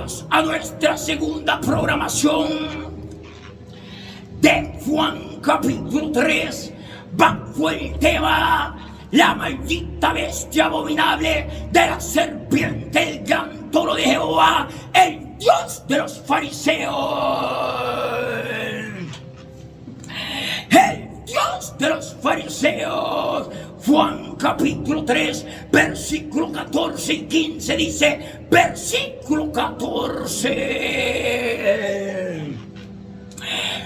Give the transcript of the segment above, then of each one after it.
Vamos a nuestra segunda programación de Juan capítulo 3, bajo el tema la maldita bestia abominable de la serpiente, el gran toro de Jehová, el Dios de los fariseos. El Dios de los fariseos. Juan capítulo 3, versículo 14 y 15 dice, versículo 14.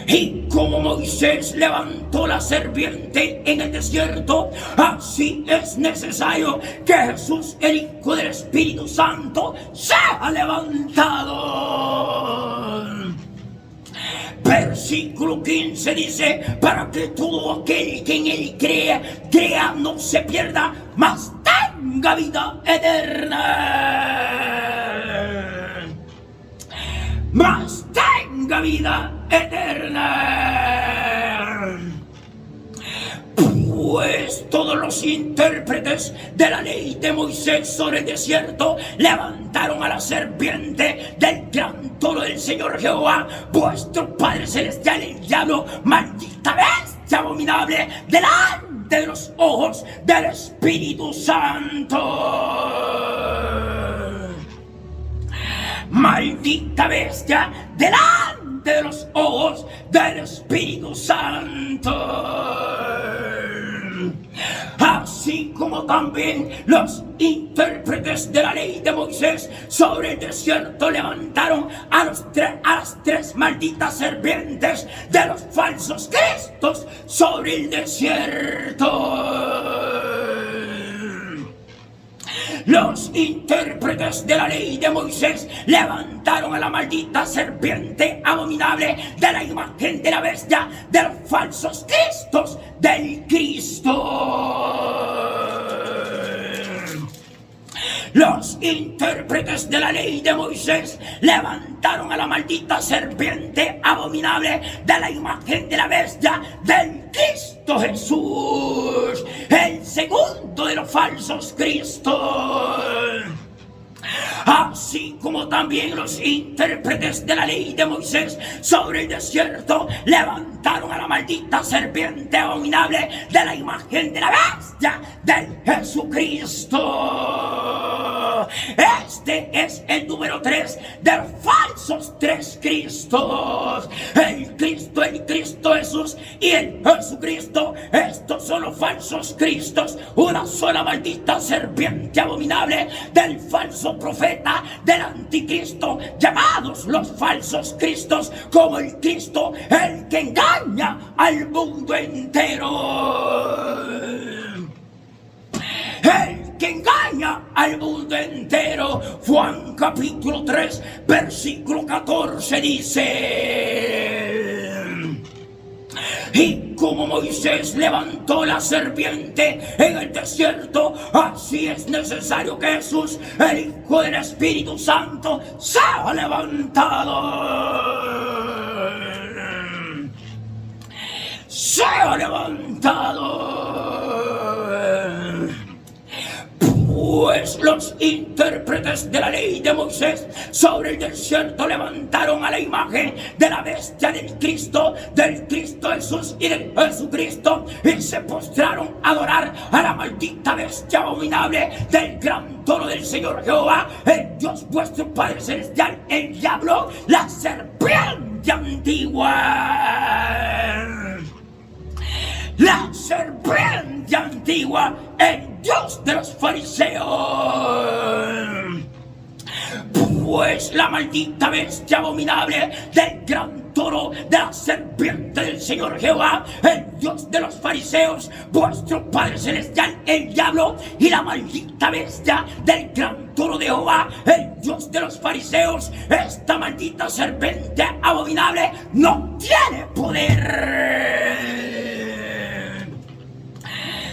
Y como Moisés levantó la serpiente en el desierto, así es necesario que Jesús, el Hijo del Espíritu Santo, sea levantado. Versículo 15 dice, para que todo aquel que en él crea no se pierda, mas tenga vida eterna. Mas tenga vida eterna. Pues todos los intérpretes de la ley de Moisés sobre el desierto levantaron a la serpiente del gran toro del Señor Jehová, vuestro Padre Celestial, el diablo, maldita bestia abominable, delante de los ojos del Espíritu Santo. Maldita bestia, delante de los ojos del Espíritu Santo. Así como también los intérpretes de la ley de Moisés sobre el desierto levantaron a las tres malditas serpientes de los falsos cristos sobre el desierto. Los intérpretes de la ley de Moisés levantaron a la maldita serpiente abominable de la imagen de la bestia de los falsos cristos del Cristo. Los intérpretes de la ley de Moisés levantaron a la maldita serpiente abominable de la imagen de la bestia del Cristo Jesús, el segundo de los falsos cristos. Así como también los intérpretes de la ley de Moisés sobre el desierto levantaron a la maldita serpiente abominable de la imagen de la bestia del Jesucristo. Este es el número 3 de los falsos tres Cristos. El Cristo Jesús y el Jesucristo. Estos son los falsos Cristos. Una sola maldita serpiente abominable del falso profeta, del anticristo, llamados los falsos Cristos, como el Cristo, el que engaña al mundo entero. El que engaña al mundo entero. Juan capítulo 3, versículo 14 dice: y como Moisés levantó la serpiente en el desierto, así es necesario que Jesús, el Hijo del Espíritu Santo, sea levantado. Sea levantado. Pues los intérpretes de la ley de Moisés sobre el desierto levantaron a la imagen de la bestia del Cristo Jesús y del Jesucristo, y se postraron a adorar a la maldita bestia abominable del gran toro del Señor Jehová, el Dios vuestro Padre Celestial, el diablo, la serpiente antigua. La serpiente antigua, el Dios de los fariseos. Pues la maldita bestia abominable del gran toro, de la serpiente del Señor Jehová, el Dios de los fariseos, vuestro Padre Celestial, el diablo, y la maldita bestia del gran toro de Jehová, el Dios de los fariseos. Esta maldita serpiente abominable no tiene poder,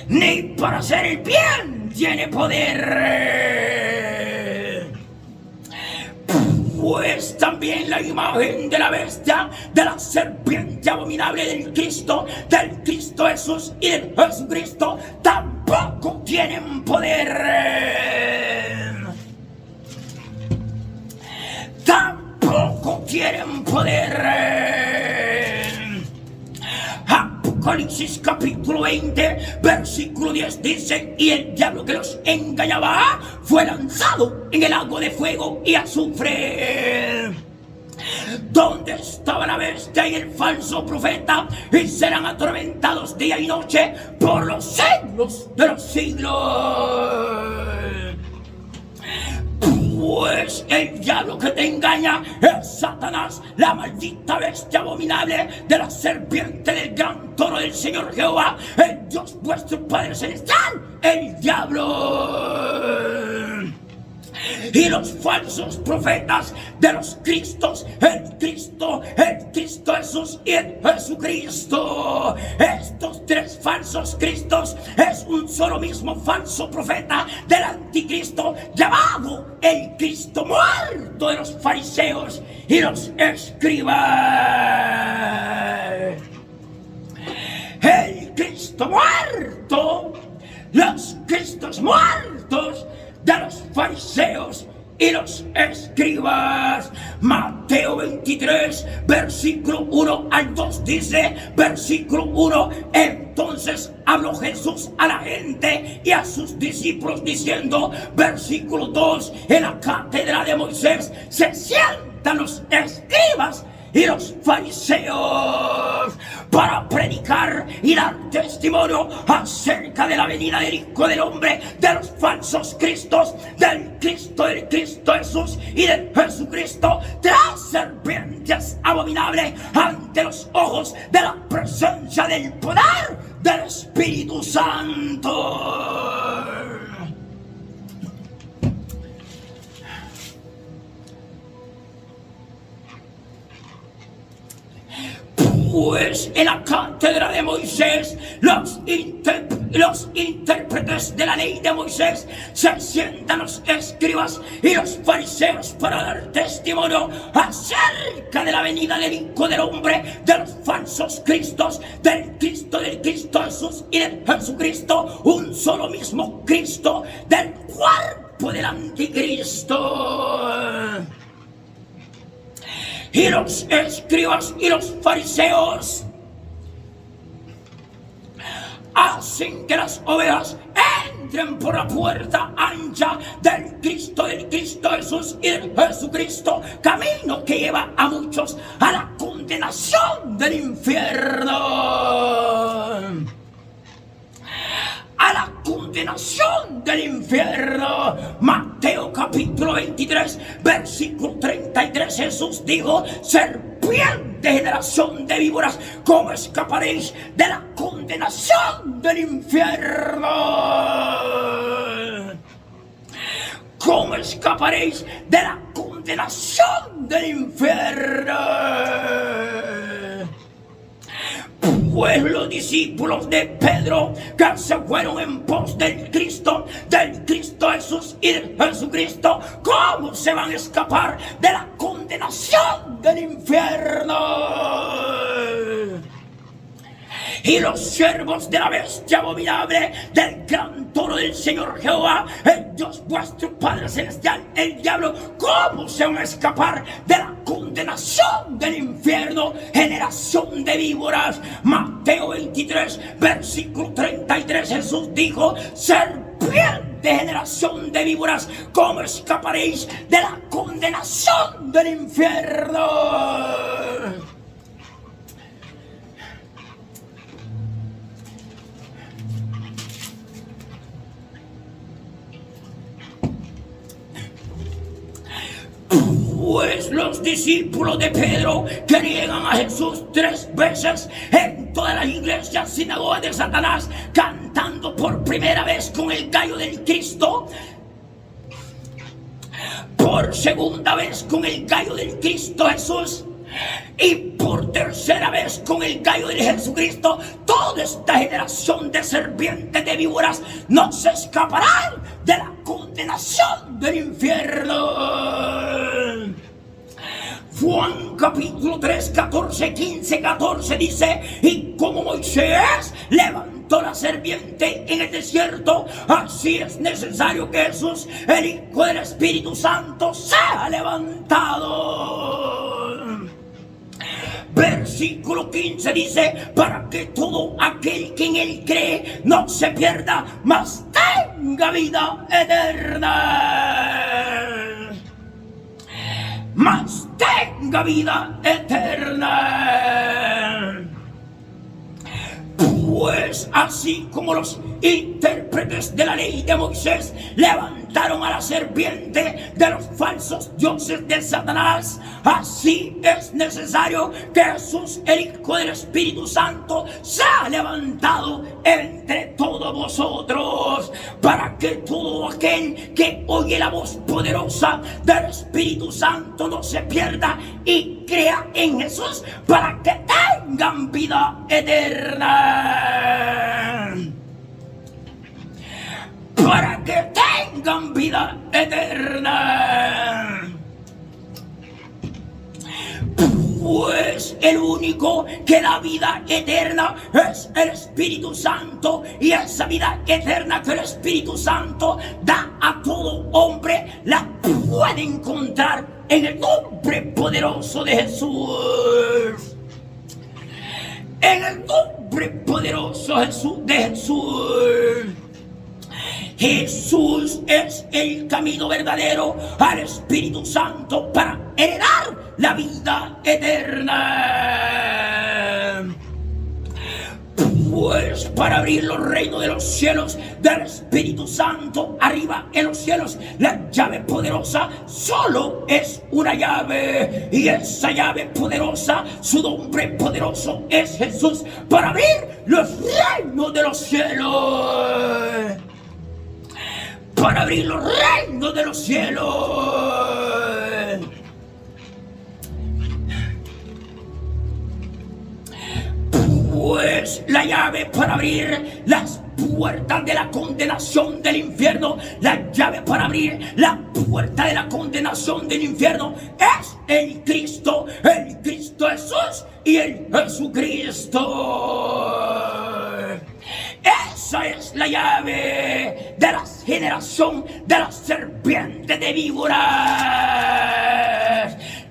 ni para hacer el bien tiene poder. Pues también la imagen de la bestia, de la serpiente abominable del Cristo Jesús y del Jesucristo tampoco tienen poder. quieren poder. Apocalipsis capítulo 20, versículo 10 dice: y el diablo que los engañaba fue lanzado en el lago de fuego y azufre, donde estaba la bestia y el falso profeta, y serán atormentados día y noche por los siglos de los siglos. Pues el diablo que te engaña es Satanás, la maldita bestia abominable de la serpiente del gran toro del Señor Jehová, el Dios vuestro Padre Celestial, el diablo. Y los falsos profetas de los Cristos, el Cristo Jesús y el Jesucristo. Estos tres falsos Cristos es un solo mismo falso profeta del anticristo, llamado el Cristo muerto de los fariseos y los escribas. El Cristo muerto, los Cristos muertos de los fariseos y los escribas. Mateo 23, versículo 1 al 2 dice, versículo 1: entonces habló Jesús a la gente y a sus discípulos diciendo, versículo 2: en la cátedra de Moisés se sientan los escribas y los fariseos para predicar y dar testimonio acerca de la venida del Hijo del Hombre, de los falsos Cristos, del Cristo Jesús y del Jesucristo, tras serpientes abominables ante los ojos de la presencia del poder del Espíritu Santo. Pues en la cátedra de Moisés, los intérpretes de la ley de Moisés, se sientan los escribas y los fariseos para dar testimonio acerca de la venida del Hijo del Hombre, de los falsos Cristos, del Cristo Jesús y del Jesucristo, un solo mismo Cristo, del cuerpo del anticristo. Y los escribas y los fariseos hacen que las ovejas entren por la puerta ancha del Cristo Jesús y del Jesucristo, camino que lleva a muchos a la condenación del infierno. A la condenación del infierno. Mateo capítulo 23, versículo 33, Jesús dijo: serpiente, generación de víboras, ¿cómo escaparéis de la condenación del infierno? ¿Cómo escaparéis de la condenación del infierno? Pues los discípulos de Pedro, que se fueron en pos del Cristo Jesús y del Jesucristo, ¿cómo se van a escapar de la condenación del infierno? Y los siervos de la bestia abominable, del gran toro del Señor Jehová, el Dios vuestro Padre Celestial, el diablo, ¿cómo se van a escapar de la condenación del infierno? Generación de víboras. Mateo 23, versículo 33, Jesús dijo: serpiente, generación de víboras, ¿cómo escaparéis de la condenación del infierno? Pues los discípulos de Pedro, que niegan a Jesús 3 veces en todas las iglesias, sinagogas de Satanás, cantando por primera vez con el gallo del Cristo, por segunda vez con el gallo del Cristo Jesús, y por tercera vez con el gallo de Jesucristo, toda esta generación de serpientes, de víboras, no se escaparán de la condenación del infierno. Juan capítulo 3, 14, 15, 14 dice: y como Moisés levantó la serpiente en el desierto, así es necesario que Jesús, el Hijo del Espíritu Santo, sea levantado. Versículo 15 dice, para que todo aquel que en él cree no se pierda, mas tenga vida eterna. Mas tenga vida eterna. Pues así como los intérpretes de la ley de Moisés levantaron a la serpiente de los falsos dioses de Satanás, así es necesario que Jesús, el Hijo del Espíritu Santo, sea levantado entre todos vosotros, para que todo aquel que oye la voz poderosa del Espíritu Santo no se pierda y crea en Jesús, para que tengan vida eterna. Para que tengan vida eterna. Pues el único que da vida eterna es el Espíritu Santo, y esa vida eterna que el Espíritu Santo da a todo hombre la puede encontrar en el nombre poderoso de Jesús. En el nombre poderoso de Jesús. Jesús es el camino verdadero al Espíritu Santo para heredar la vida eterna. Pues para abrir los reinos de los cielos del Espíritu Santo arriba en los cielos, la llave poderosa solo es una llave, y esa llave poderosa, su nombre poderoso es Jesús, para abrir los reinos de los cielos. Para abrir los reinos de los cielos. Pues la llave para abrir las puertas de la condenación del infierno, la llave para abrir la puerta de la condenación del infierno es el Cristo Jesús y el Jesucristo. Esa es la llave de la generación de la serpiente de víboras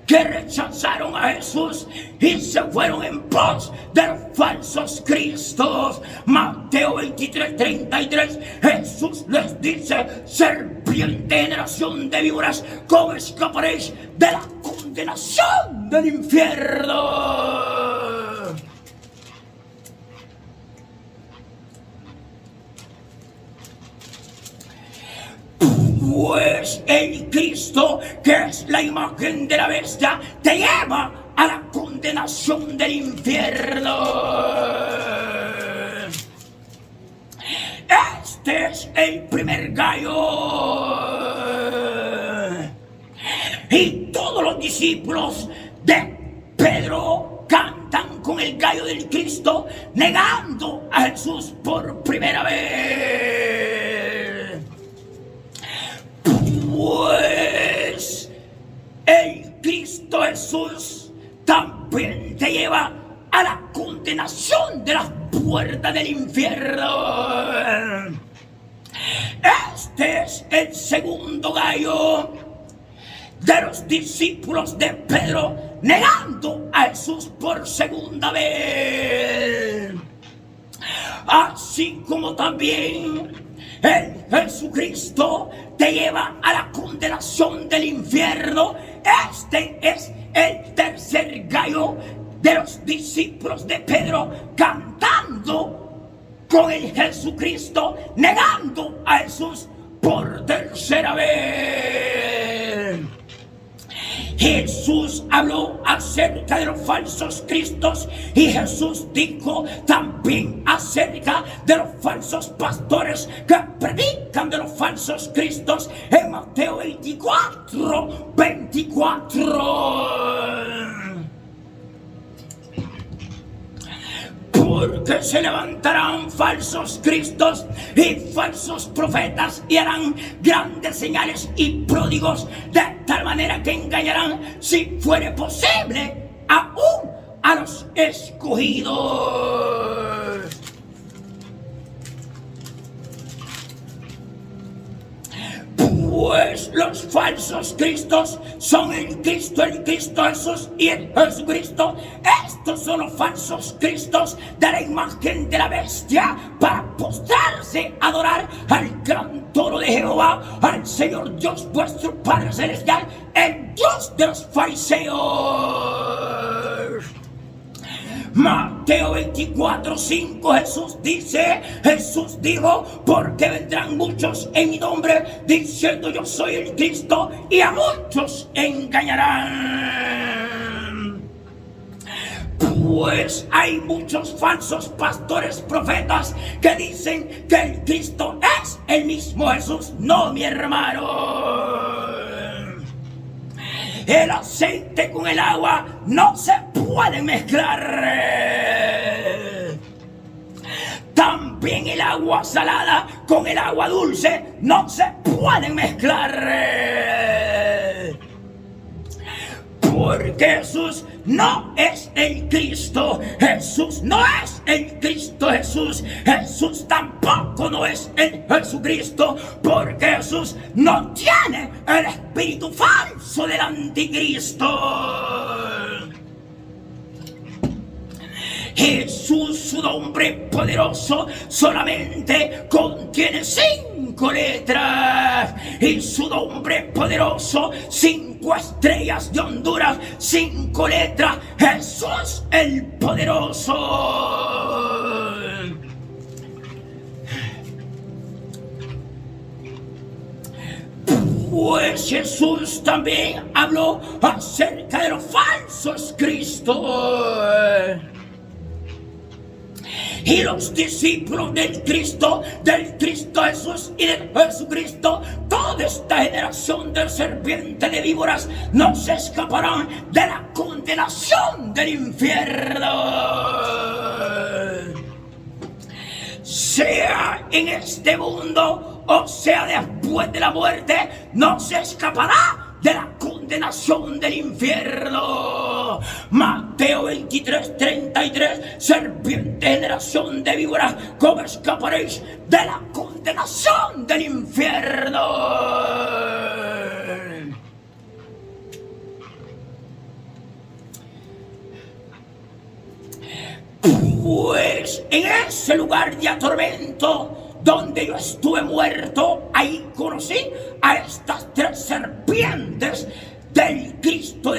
que rechazaron a Jesús y se fueron en pos de los falsos cristos. Mateo 23:33, Jesús les dice: serpiente, generación de víboras, ¿cómo escaparéis de la condenación del infierno? Pues el Cristo, que es la imagen de la bestia, te lleva a la condenación del infierno. Este es el primer gallo. Y todos los discípulos de Pedro cantan con el gallo del Cristo, negando a Jesús por primera vez. Pues el Cristo Jesús también te lleva a la condenación de las puertas del infierno. Este es el segundo gallo de los discípulos de Pedro, negando a Jesús por segunda vez. Así como también el Jesucristo te lleva a la condenación del infierno, este es el tercer gallo de los discípulos de Pedro, cantando con el Jesucristo, negando a Jesús por tercera vez. Jesús habló acerca de los falsos cristos, y Jesús dijo también acerca de los falsos pastores que predican de los falsos cristos en Mateo 24:24. Porque se levantarán falsos cristos y falsos profetas y harán grandes señales y pródigos, de tal manera que engañarán, si fuere posible, aún a los escogidos. Pues los falsos cristos son el Cristo Jesús y el Jesucristo. Estos son los falsos cristos de la imagen de la bestia para postrarse, adorar al gran toro de Jehová, al Señor Dios vuestro Padre Celestial, el Dios de los fariseos. Mateo 24:5 Jesús dijo, porque vendrán muchos en mi nombre diciendo yo soy el Cristo, y a muchos engañarán. Pues hay muchos falsos pastores profetas que dicen que el Cristo es el mismo Jesús. No, mi hermano. El aceite con el agua no se puede mezclar. También el agua salada con el agua dulce no se pueden mezclar. Porque Jesús no es el Cristo. Jesús no es el Cristo Jesús. Jesús tampoco no es el Jesucristo. Porque Jesús no tiene el espíritu falso del anticristo. Jesús, su nombre poderoso, solamente contiene 5 letras. Y su nombre poderoso, 5 estrellas de Honduras, 5 letras. Jesús el poderoso. Pues Jesús también habló acerca de los falsos cristos. Y los discípulos del Cristo Jesús y del Jesucristo, toda esta generación de serpientes de víboras, no se escaparán de la condenación del infierno. Sea en este mundo o sea después de la muerte, no se escapará de la condenación del infierno. Mateo 23:33, serpiente generación de víboras, ¿cómo escaparéis de la condenación del infierno? Pues en ese lugar de atormento donde yo estuve muerto, ahí conocí a estas 3 serpientes del Cristo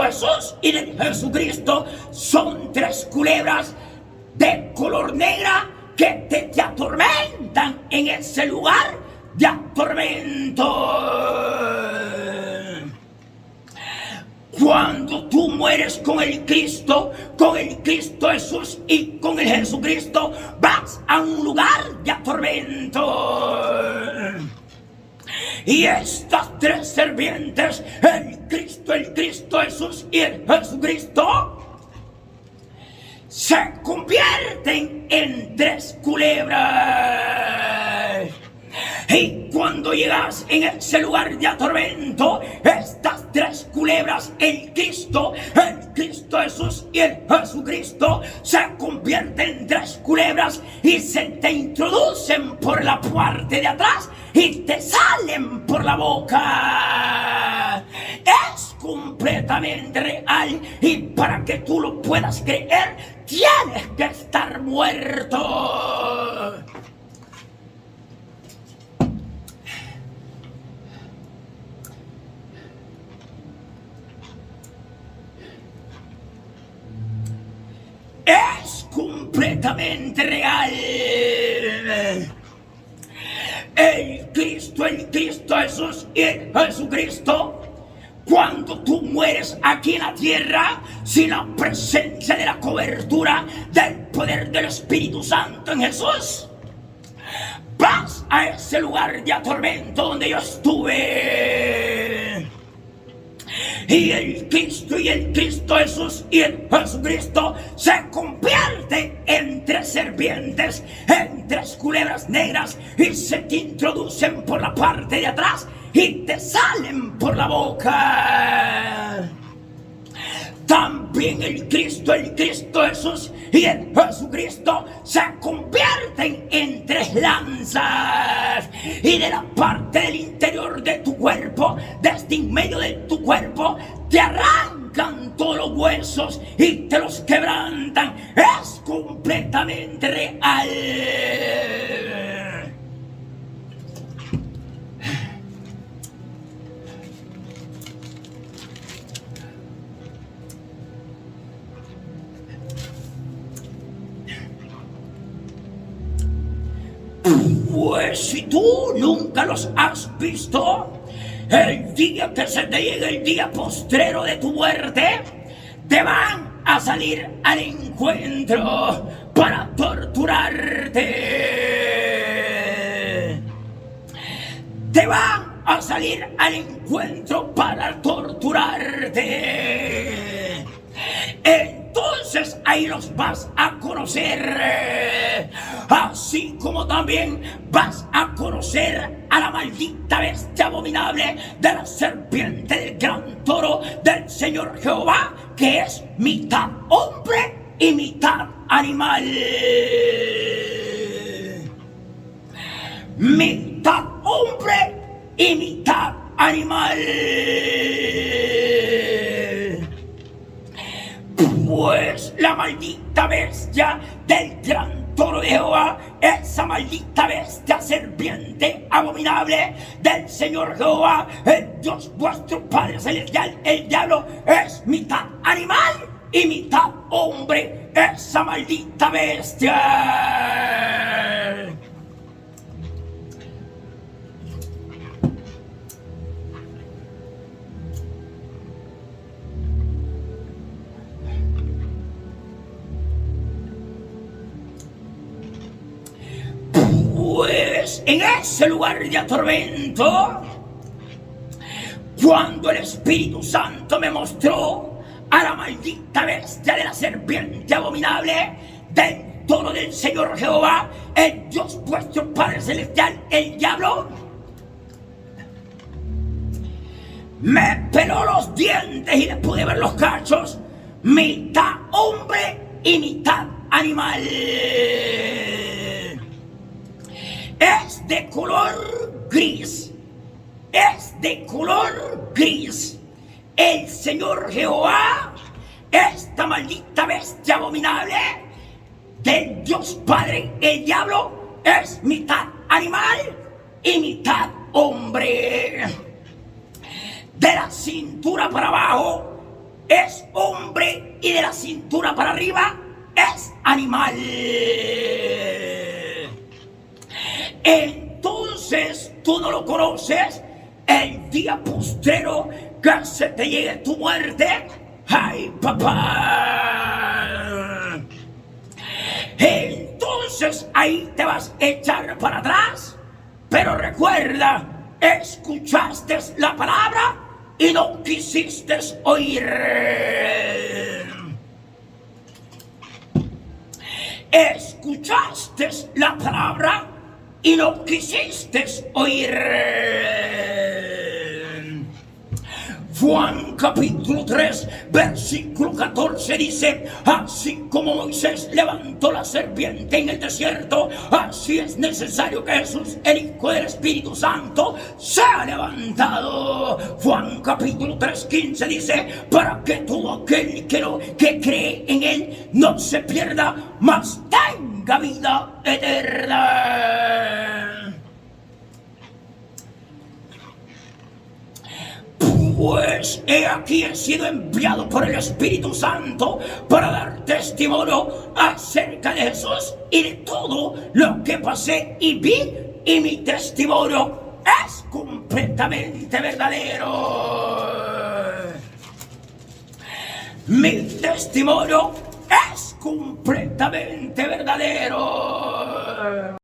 Jesús y del Jesucristo. Son 3 culebras de color negra que te atormentan en ese lugar de atormento. Cuando tú mueres con el Cristo Jesús y con el Jesucristo, vas a un lugar de atormento. Y estas 3 serpientes, el Cristo Jesús y el Jesucristo, se convierten en 3 culebras. Y cuando llegas en ese lugar de atormento, estas 3 culebras, el Cristo Jesús y el Jesucristo, se convierten en 3 culebras y se te introducen por la parte de atrás y te salen por la boca. Es completamente real, y para que tú lo puedas creer, tienes que estar muerto. Es completamente real. El Cristo Jesús y el Jesucristo, cuando tú mueres aquí en la tierra sin la presencia de la cobertura del poder del Espíritu Santo en Jesús, vas a ese lugar de atormento donde yo estuve. Y el Cristo Jesús y el Jesucristo se convierten en 3 serpientes, en 3 culebras negras, y se te introducen por la parte de atrás y te salen por la boca. También el Cristo Jesús y en Jesucristo se convierten en tres lanzas, y de la parte del interior de tu cuerpo, desde en medio de tu cuerpo, te arrancan todos los huesos y te los quebrantan. Es completamente real. Pues si tú nunca los has visto, el día que se te llegue el día postrero de tu muerte, te van a salir al encuentro para torturarte. Te van a salir al encuentro para torturarte. Entonces ahí los vas a conocer, así como también vas a conocer a la maldita bestia abominable de la serpiente del gran toro del Señor Jehová, que es mitad hombre y mitad animal. Mitad hombre y mitad animal. Pues la maldita bestia del gran toro de Jehová, esa maldita bestia serpiente abominable del Señor Jehová, el Dios vuestro Padre Celestial, el diablo, es mitad animal y mitad hombre, esa maldita bestia. Pues en ese lugar de atormento, cuando el Espíritu Santo me mostró a la maldita bestia de la serpiente abominable del toro del Señor Jehová, el Dios vuestro Padre Celestial, el diablo, me peló los dientes y le pude ver los cachos, mitad hombre y mitad animal. Es de color gris. Es de color gris. El Señor Jehová, esta maldita bestia abominable del Dios Padre, el diablo, es mitad animal y mitad hombre. De la cintura para abajo es hombre y de la cintura para arriba es animal. Entonces tú no lo conoces. El día postrero que se te llegue tu muerte, ¡ay, papá! Entonces ahí te vas a echar para atrás. Pero recuerda, escuchaste la palabra y no quisiste oír. Escuchaste la palabra y no quisiste oír. Juan capítulo 3, versículo 14 dice: así como Moisés levantó la serpiente en el desierto, así es necesario que Jesús, el Hijo del Espíritu Santo, sea levantado. Juan capítulo 3, 15 dice: para que todo aquel que cree en él no se pierda, mas tenga vida eterna. Pues he aquí he sido enviado por el Espíritu Santo para dar testimonio acerca de Jesús y de todo lo que pasé y vi, y mi testimonio es completamente verdadero. Mi testimonio es completamente verdadero.